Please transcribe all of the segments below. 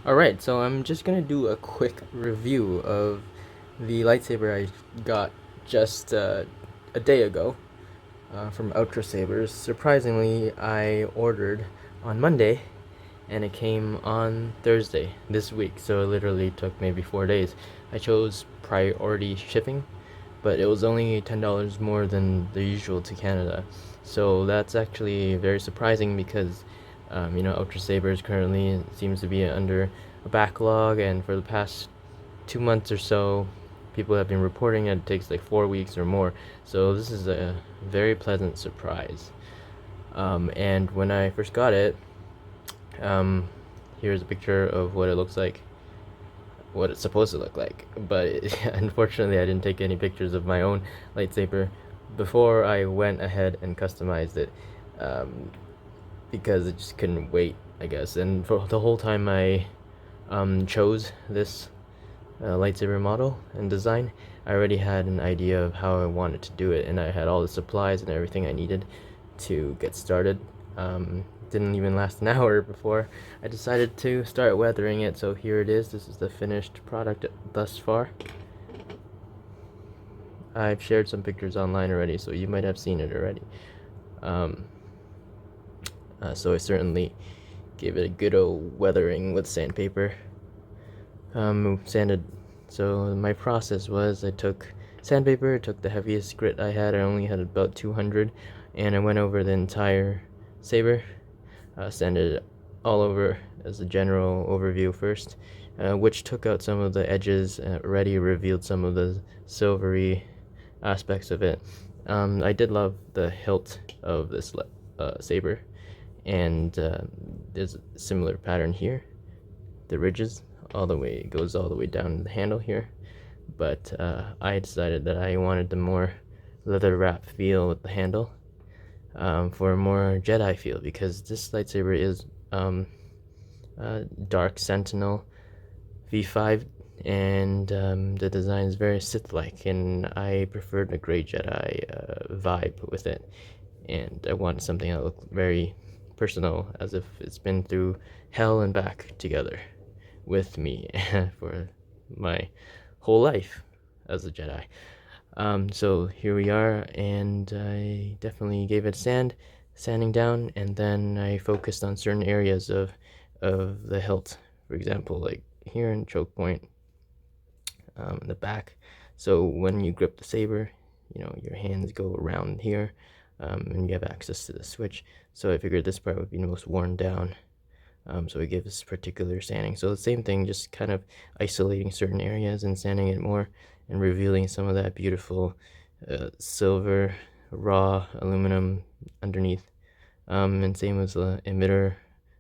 Alright, so I'm just gonna do a quick review of the lightsaber I got just a day ago from Ultrasabers. Surprisingly, I ordered on Monday and it came on Thursday this week, so it literally took maybe 4 days. I chose priority shipping, but it was only $10 more than the usual to Canada. So that's actually very surprising because, Ultra Sabers currently seems to be under a backlog, and for the past 2 months or so, people have been reporting that it takes like 4 weeks or more. So this is a very pleasant surprise. And when I first got it, um, here's a picture of what it looks like, what it's supposed to look like. But unfortunately, I didn't take any pictures of my own lightsaber before I went ahead and customized it, um, because it just couldn't wait, I guess. And for the whole time I chose this lightsaber model and design, I already had an idea of how I wanted to do it, and I had all the supplies and everything I needed to get started. Didn't even last an hour before I decided to start weathering it, so here it is. This is the finished product thus far. I've shared some pictures online already, so you might have seen it already. Um, so I certainly gave it a good old weathering with sandpaper. Sanded. So my process was, I took sandpaper, took the heaviest grit I had. I only had about 200, and I went over the entire saber, sanded it all over as a general overview first, which took out some of the edges, already revealed some of the silvery aspects of it. I did love the hilt of this saber, and there's a similar pattern here. The ridges goes all the way down the handle here, but I decided that I wanted the more leather wrap feel with the handle, for a more Jedi feel, because this lightsaber is dark Sentinel V5, and the design is very Sith-like, and I preferred a gray Jedi vibe with it, and I wanted something that looked very personal, as if it's been through hell and back together with me for my whole life as a Jedi. So here we are, and I definitely gave it sanding down, and then I focused on certain areas of the hilt. For example, like here in choke point, in the back. So when you grip the saber, your hands go around here, and you have access to the switch. So I figured this part would be the most worn down. So it gives particular sanding. So the same thing, just kind of isolating certain areas and sanding it more, and revealing some of that beautiful silver, raw aluminum underneath. And same with the emitter,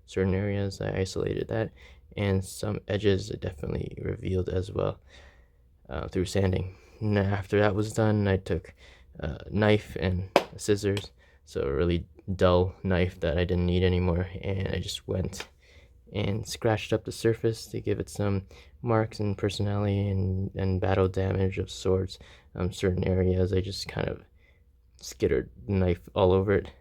certain areas I isolated that, and some edges it definitely revealed as well, through sanding. And after that was done, I took a knife and scissors, so a really dull knife that I didn't need anymore, and I just went and scratched up the surface to give it some marks and personality and battle damage of sorts. Certain areas I just kind of skittered the knife all over it.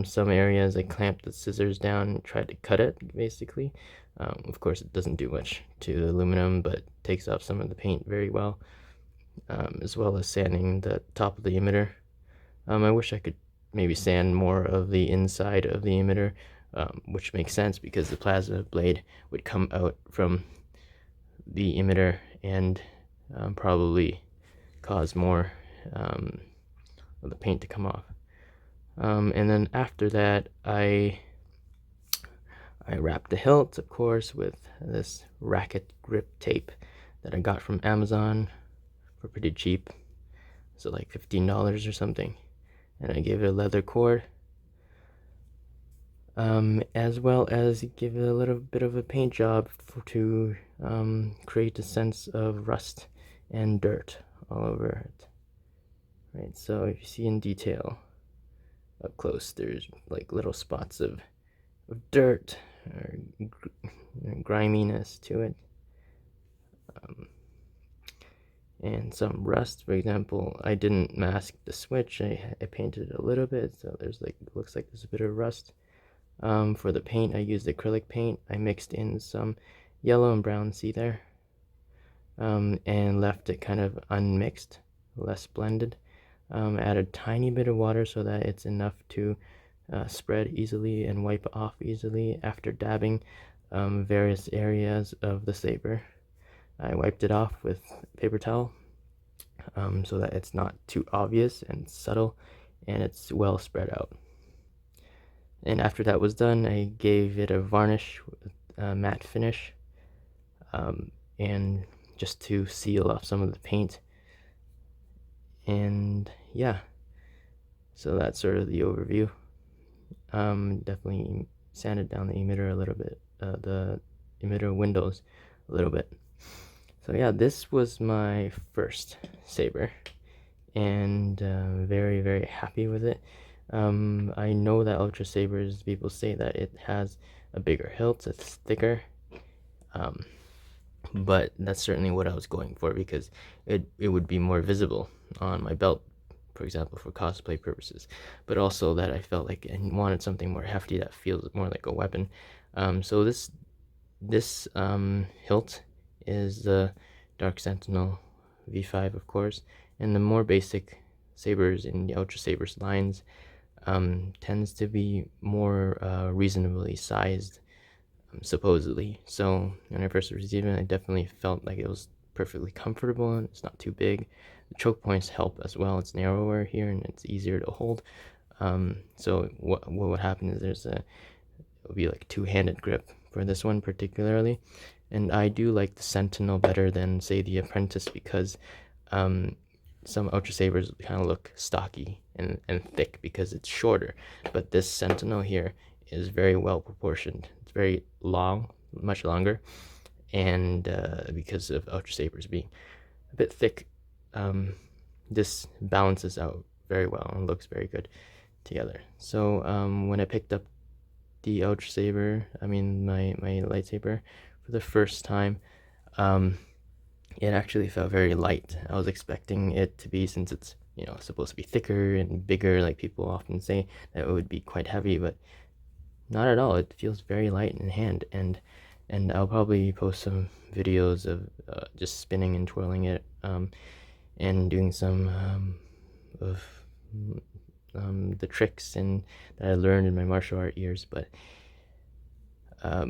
Some areas I clamped the scissors down and tried to cut it, basically. Of course, it doesn't do much to the aluminum, but takes off some of the paint very well, as well as sanding the top of the emitter. I wish I could maybe sand more of the inside of the emitter, which makes sense because the plasma blade would come out from the emitter and probably cause more of the paint to come off. And then after that, I wrapped the hilt, of course, with this racket grip tape that I got from Amazon for pretty cheap. So like $15 or something. And I gave it a leather cord, as well as give it a little bit of a paint job to create a sense of rust and dirt all over it. Right, so if you see in detail up close, there's like little spots of dirt or griminess to it, and some rust. For example, I didn't mask the switch. I painted it a little bit, so looks like there's a bit of rust. For the paint, I used acrylic paint. I mixed in some yellow and brown, see there? And left it kind of unmixed, less blended. Add a tiny bit of water so that it's enough to spread easily and wipe off easily after dabbing various areas of the saber. I wiped it off with paper towel so that it's not too obvious and subtle, and it's well spread out. And after that was done, I gave it a varnish with a matte finish, and just to seal off some of the paint. And yeah, so that's sort of the overview. Definitely sanded down the emitter a little bit, the emitter windows a little bit. So yeah, this was my first saber, and very, very happy with it. I know that Ultrasabers, people say that it has a bigger hilt, it's thicker, but that's certainly what I was going for, because it would be more visible on my belt, for example, for cosplay purposes, but also that I felt like I wanted something more hefty that feels more like a weapon. So this hilt is the Dark Sentinel V5, of course, and the more basic sabers in the Ultrasabers lines tends to be more reasonably sized, supposedly. So when I first received it, I definitely felt like it was perfectly comfortable and it's not too big. The choke points help as well. It's narrower here and it's easier to hold. So what would happen is it would be like two-handed grip for this one particularly. And I do like the Sentinel better than, say, the Apprentice, because some Ultrasabers kind of look stocky and thick because it's shorter. But this Sentinel here is very well proportioned. It's very long, much longer, and because of Ultrasabers being a bit thick, this balances out very well and looks very good together. So when I picked up the Ultrasaber, I mean my lightsaber, for the first time, it actually felt very light. I was expecting it to be, since it's, you know, supposed to be thicker and bigger, like people often say, that it would be quite heavy, but not at all. It feels very light in hand, and I'll probably post some videos of just spinning and twirling it, and doing some of the tricks that I learned in my martial art years. But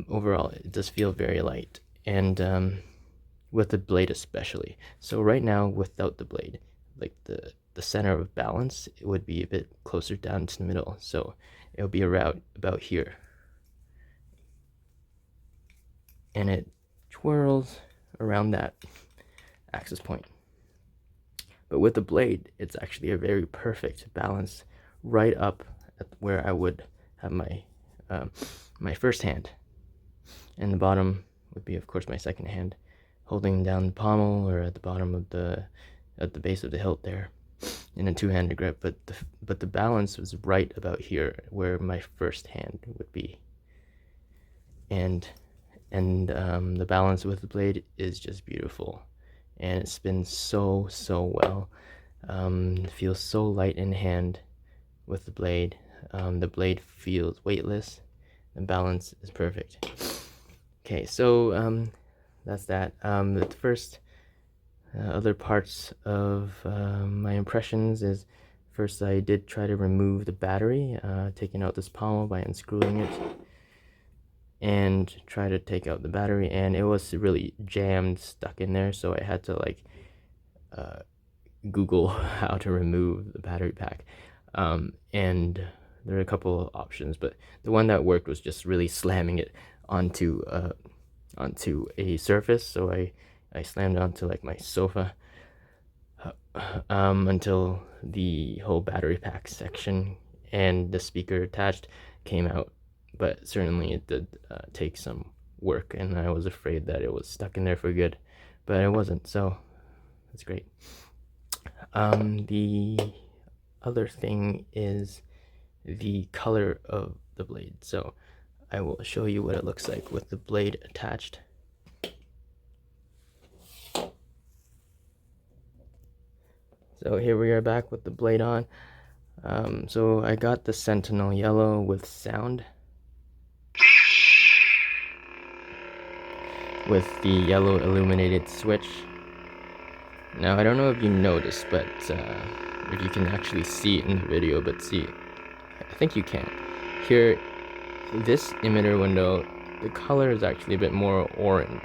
overall, it does feel very light, and with the blade especially. So right now, without the blade, like the center of balance, it would be a bit closer down to the middle, so it would be around about here, and it twirls around that axis point. But with the blade, it's actually a very perfect balance right up at where I would have my my first hand, and the bottom would be, of course, my second hand, holding down the pommel, or at the bottom of at the base of the hilt there, in a two-handed grip. But the balance was right about here where my first hand would be, and the balance with the blade is just beautiful, and it spins so well. It feels so light in hand with the blade. The blade feels weightless. The balance is perfect. Okay, so that's that. The first other parts of my impressions is, first I did try to remove the battery, taking out this pommel by unscrewing it, and try to take out the battery, and it was really jammed, stuck in there, so I had to like Google how to remove the battery pack, and there are a couple of options, but the one that worked was just really slamming it onto a surface. So I slammed it onto like my sofa until the whole battery pack section and the speaker attached came out. But certainly it did take some work, and I was afraid that it was stuck in there for good, but it wasn't, so that's great. The other thing is the color of the blade. So I will show you what it looks like with the blade attached. So here we are back with the blade on. So I got the Sentinel yellow with sound. with the yellow illuminated switch. Now I don't know if you noticed, but if you can actually see it in the video, but see, I think you can. Here, this emitter window, the color is actually a bit more orange.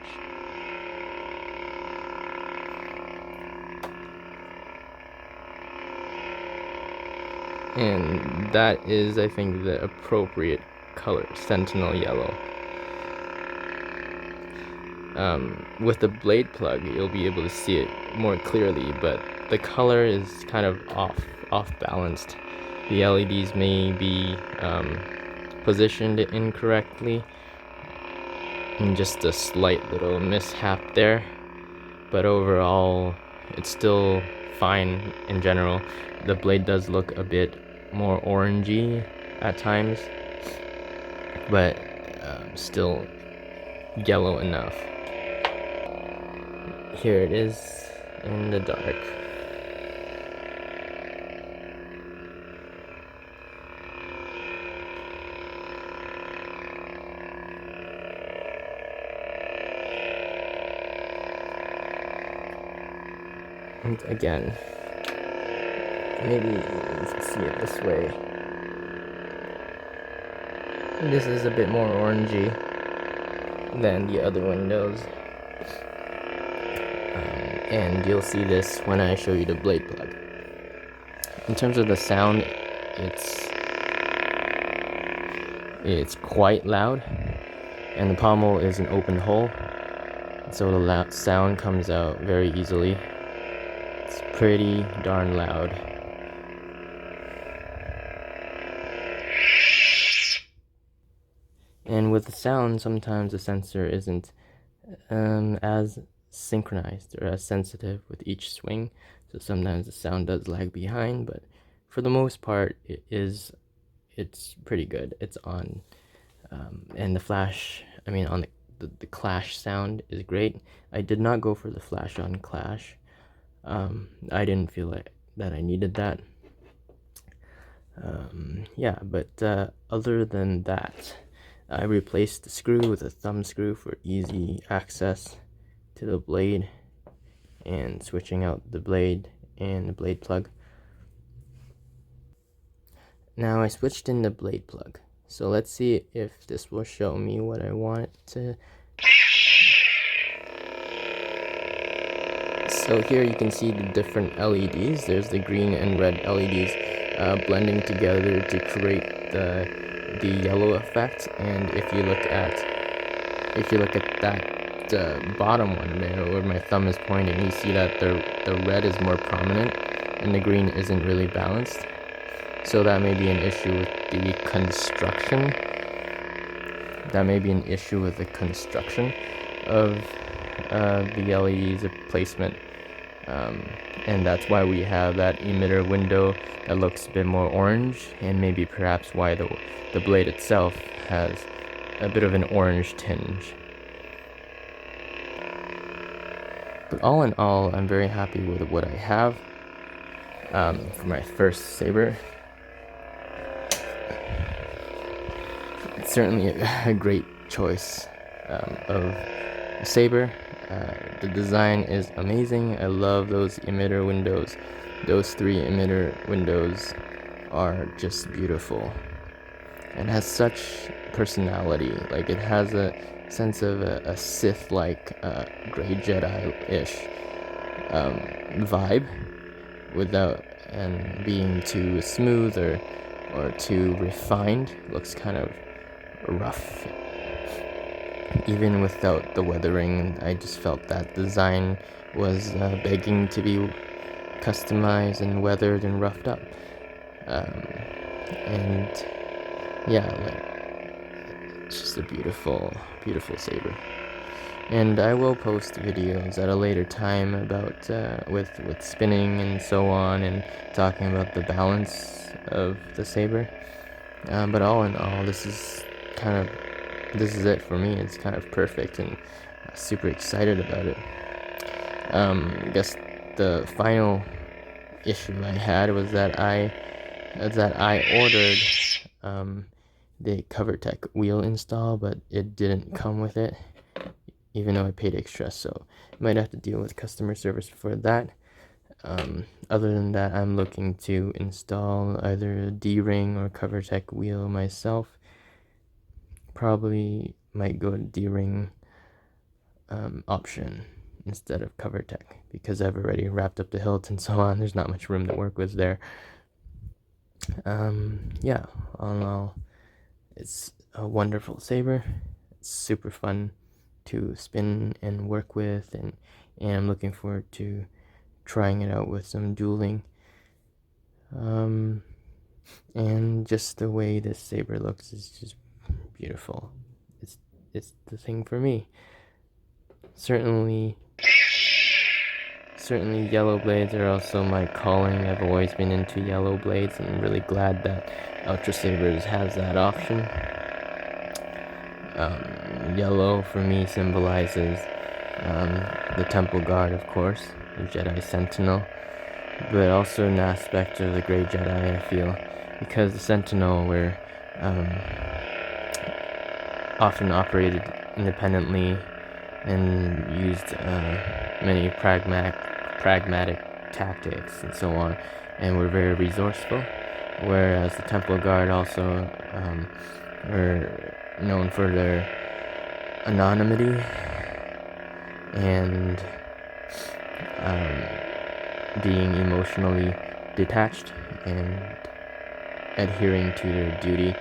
And that is, I think, the appropriate color, Sentinel yellow. With the blade plug, you'll be able to see it more clearly, but the color is kind of off balanced. The LEDs may be positioned incorrectly, and just a slight little mishap there, but overall it's still fine in general. The blade does look a bit more orangey at times, but still yellow enough. Here it is in the dark. And again, maybe you can see it this way. This is a bit more orangey than the other windows. And you'll see this when I show you the blade plug. In terms of the sound, it's quite loud, and the pommel is an open hole, so the sound comes out very easily. It's pretty darn loud. And with the sound, sometimes the sensor isn't as synchronized or as sensitive with each swing, so sometimes the sound does lag behind, but for the most part it's pretty good. It's on, and the flash, on the clash sound is great. I did not go for the flash on clash. I didn't feel like that I needed that. Yeah, but other than that, I replaced the screw with a thumb screw for easy access to the blade and switching out the blade and the blade plug. Now I switched in the blade plug, so let's see if this will show me what I want it to. So here you can see the different LEDs. There's the green and red LEDs blending together to create the yellow effect. And if you look at that bottom one there, where my thumb is pointing, you see that the red is more prominent and the green isn't really balanced. So that may be an issue with the construction. Of the LED's placement. And that's why we have that emitter window that looks a bit more orange, and maybe perhaps why the blade itself has a bit of an orange tinge. But all in all, I'm very happy with what I have for my first saber. It's certainly a great choice of a saber. The design is amazing. I love those emitter windows. Those 3 emitter windows are just beautiful, and has such personality. Like, it has a sense of a Sith-like gray Jedi-ish vibe, without being too smooth or too refined. It looks kind of rough. Even without the weathering, I just felt that design was begging to be customized and weathered and roughed up. And yeah, it's just a beautiful, beautiful saber. And I will post videos at a later time about with spinning and so on, and talking about the balance of the saber. But all in all, this is it for me. It's kind of perfect, and super excited about it. I guess the final issue I had was that I ordered the CoverTech wheel install, but it didn't come with it. even though I paid extra, so I might have to deal with customer service for that. Other than that, I'm looking to install either a D-ring or CoverTech wheel myself. Probably might go D-ring option instead of CoverTech, because I've already wrapped up the hilt and so on. There's not much room to work with there. Yeah, all in all, it's a wonderful saber. It's super fun to spin and work with, and I'm looking forward to trying it out with some dueling. And just the way this saber looks is just beautiful. It's the thing for me. Certainly yellow blades are also my calling. I've always been into yellow blades, and I'm really glad that Ultrasabers has that option. Yellow for me symbolizes the Temple Guard, of course, the Jedi Sentinel, but also an aspect of the Grey Jedi, I feel, because the Sentinel were often operated independently and used many pragmatic tactics and so on, and were very resourceful, whereas the Temple Guard also were known for their anonymity and being emotionally detached and adhering to their duty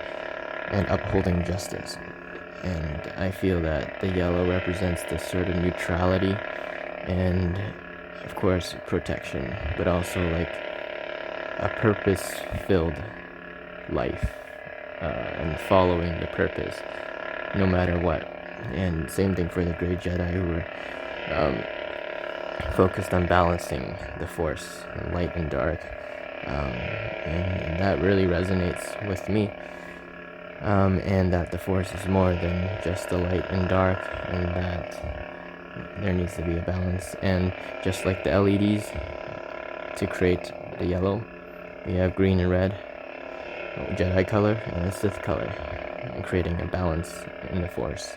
and upholding justice. And I feel that the yellow represents this sort of neutrality and, of course, protection, but also like a purpose-filled life and following the purpose no matter what. And same thing for the Grey Jedi, who were focused on balancing the Force, light and dark, and that really resonates with me. And that the Force is more than just the light and dark, and that there needs to be a balance. And just like the LEDs, to create the yellow, we have green and red, Jedi color, and a Sith color, and creating a balance in the Force.